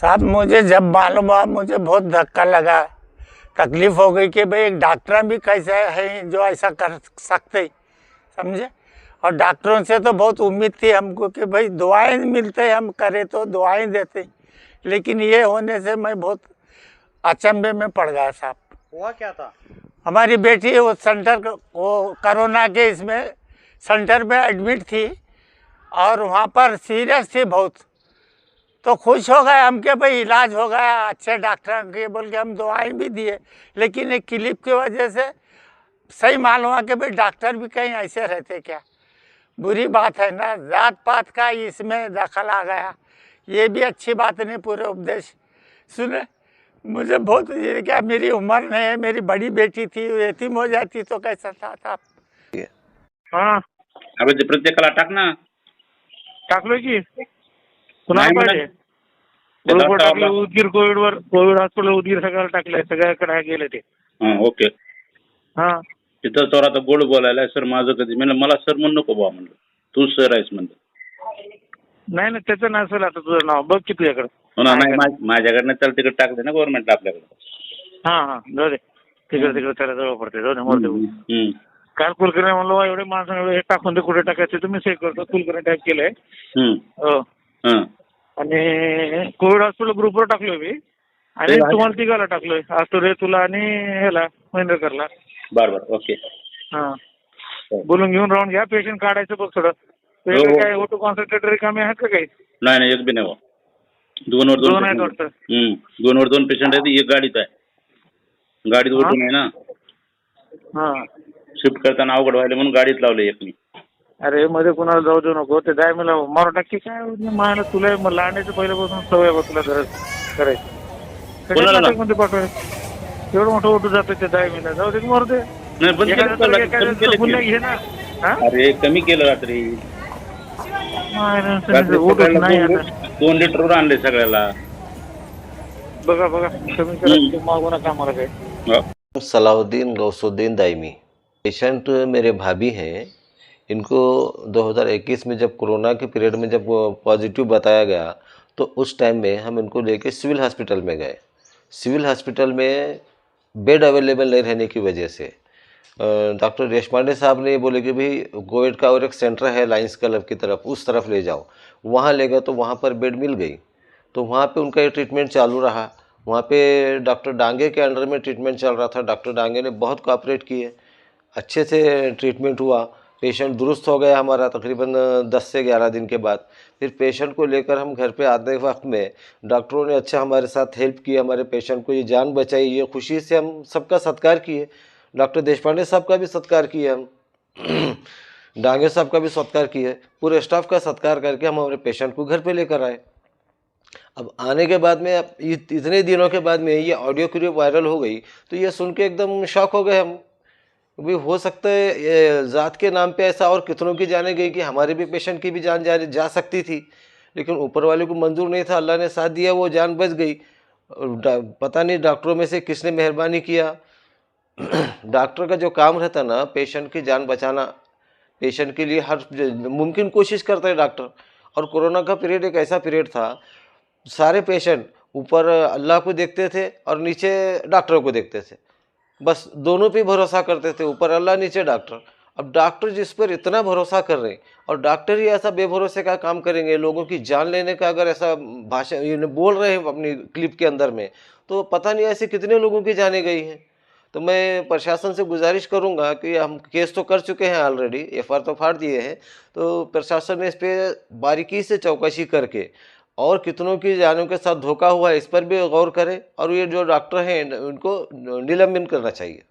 साहब मुझे जब मालूम हुआ मुझे बहुत धक्का लगा, तकलीफ हो गई कि भाई एक डॉक्टर भी कैसे है जो ऐसा कर सकते, समझे। और डॉक्टरों से तो बहुत उम्मीद थी हमको कि भाई दुआएं मिलते, हम करें तो दुआएं देते, लेकिन ये होने से मैं बहुत अचंभे में पड़ गया साहब। हुआ क्या था? हमारी बेटी वो सेंटर वो कोरोना के इसमें सेंटर में एडमिट थी और वहाँ पर सीरियस थी बहुत, तो खुश हो गए हम कि भाई इलाज हो गया अच्छे डॉक्टर के बोल के हम दवाई भी दिए, लेकिन एक क्लिप की वजह से सही मालूम हुआ कि भाई डॉक्टर भी कहीं ऐसे रहते क्या। बुरी बात है ना, जात पात का इसमें दखल आ गया, ये भी अच्छी बात नहीं। पूरे उपदेश सुने, मुझे बहुत ये क्या मेरी उम्र नहीं है, मेरी बड़ी बेटी थी, यतीम हो जाती तो कैसा था। हा अबे ते प्रत्येकाला टाक ना. टाकलोय की कुणाला नाही म्हणत. पाहिजे ते बरोबर डॉक्टर टाकलं. उदगीर कोविड हॉस्पिटल उदगीर सगळ्याला टाकलंय, सगळ्याकडे गेले ते. ओके. हा तिथं तर आता गोड बोलायला सर माझं कधी म्हणलं मला सर म्हणून नको बा म्हणलं, तू सर आहेस म्हणलं. नाही ना त्याचं नसेल आता तुझं नाव बघ की तुझ्याकडे. नाही माझ्याकडनं त्याला तिकडे टाकले ना गव्हर्नमेंटला आपल्याकडे. हा हा जाऊ दे, तिकडे त्याला जवळ पडते, जाऊ दे मरते. काल कुलकर्णी म्हणलो एवढे माणसं एवढे हे टाकून दे, कुठे टाकायचे तुम्ही सेव्ह करतो. कुलकर्णी टाईप केलंय. हो आणि कोविड हॉस्पिटल ग्रुपवर टाकलोय मी आणि तुम्हाला तिघाला टाकलोय, आतुरे तुला आणि ह्याला महेंद्रकरला. बरोबर ओके. हा बोलून घेऊन राहून घ्या, पेशंट काढायचं बघ थोडं. पेशंट काय ओटो कॉन्सन्ट्रेटर रिकामी आहेत का काही? नाही एक बी नाही. दोन आहेत वाटतं. 2 पेशंट आहेत, एक गाडीत आहे. गाडीत ओटून आहे ना, हा शिफ्ट करताना अवघड व्हायला म्हणून गाडीत लावले एक मी. अरे मध्ये कुणाला जाऊ देऊ नको, ते जाय मला मारू टाकी काय मला. तुला लहानाचं पहिल्यापासून सवय बघ तुला गरज करायची. मध्ये पाठवायचं एवढं मोठं ओटू जातं ते जाय मला, जाऊ दे मारू दे. नाही बंद केलं. घे ना. अरे कमी केलं रात्री. नाही 2 लिटरवर आणले सगळ्याला. बघा कमी करा, मागू नका मला काही. सलाउद्दीन गौसुद्दीन दायमी पेशेंट मेरे भाभी हैं। इनको 2021 में जब कोरोना के पीरियड में जब पॉजिटिव बताया गया तो उस टाइम में हम इनको लेके सिविल हॉस्पिटल में गए। सिविल हॉस्पिटल में बेड अवेलेबल नहीं रहने की वजह से डॉक्टर देशपांडे साहब ने बोले कि भाई कोविड का और एक सेंटर है लाइन्स क्लब की तरफ, उस तरफ ले जाओ। वहाँ ले गए तो वहाँ पर बेड मिल गई, तो वहाँ पे उनका ये ट्रीटमेंट चालू रहा। वहाँ पे डॉक्टर डांगे के अंडर में ट्रीटमेंट चल रहा था। डॉक्टर डांगे ने बहुत कोऑपरेट किए, अच्छे से ट्रीटमेंट हुआ। पेशेंट दुरुस्त हो गया हमारा तकरीबन 10 से 11 दिन के बाद। फिर पेशेंट को लेकर हम घर पे आते वक्त में डॉक्टरों ने अच्छा हमारे साथ हेल्प की, हमारे पेशेंट को ये जान बचाई। ये खुशी से हम सबका सत्कार किए। डॉक्टर देशपांडे साहब का भी सत्कार किए हम, डांगे साहब का भी सत्कार किए। पूरे स्टाफ का सत्कार करके हम हमारे पेशेंट को घर पे लेकर आए। अब आने के बाद में अब इतने दिनों के बाद में ये ऑडियो क्लिप वायरल हो गई तो ये सुन के एकदम शॉक हो गए हम। भी हो सकता है ये ज़ात के नाम पे ऐसा और कितनों की जाने गई कि हमारे भी पेशेंट की भी जान जा सकती थी, लेकिन ऊपर वाले को मंजूर नहीं था। अल्लाह ने साथ दिया, वो जान बच गई। पता नहीं डॉक्टरों में से किसने मेहरबानी किया। डॉक्टर का जो काम रहता ना पेशेंट की जान बचाना, पेशेंट के लिए हर मुमकिन कोशिश करता है डॉक्टर। और कोरोना का पीरियड एक ऐसा पीरियड था, सारे पेशेंट ऊपर अल्लाह को देखते थे और नीचे डॉक्टरों को देखते थे, बस दोनों पे भरोसा करते थे, ऊपर अल्लाह नीचे डॉक्टर। अब डॉक्टर जिस पर इतना भरोसा कर रहे हैं और डॉक्टर ही ऐसा बेभरोसे का काम करेंगे, लोगों की जान लेने का अगर ऐसा भाषा बोल रहे हैं अपनी क्लिप के अंदर में, तो पता नहीं ऐसे कितने लोगों की जाने गई हैं। तो मैं प्रशासन से गुजारिश करूंगा कि हम केस तो कर चुके हैं ऑलरेडी, एफआईआर तो फाड़ दिए हैं, तो प्रशासन ने इस पर बारीकी से चौकसी करके और कितनों की जानों के साथ धोखा हुआ है इस पर भी गौर करें और ये जो डॉक्टर हैं उनको निलंबित करना चाहिए।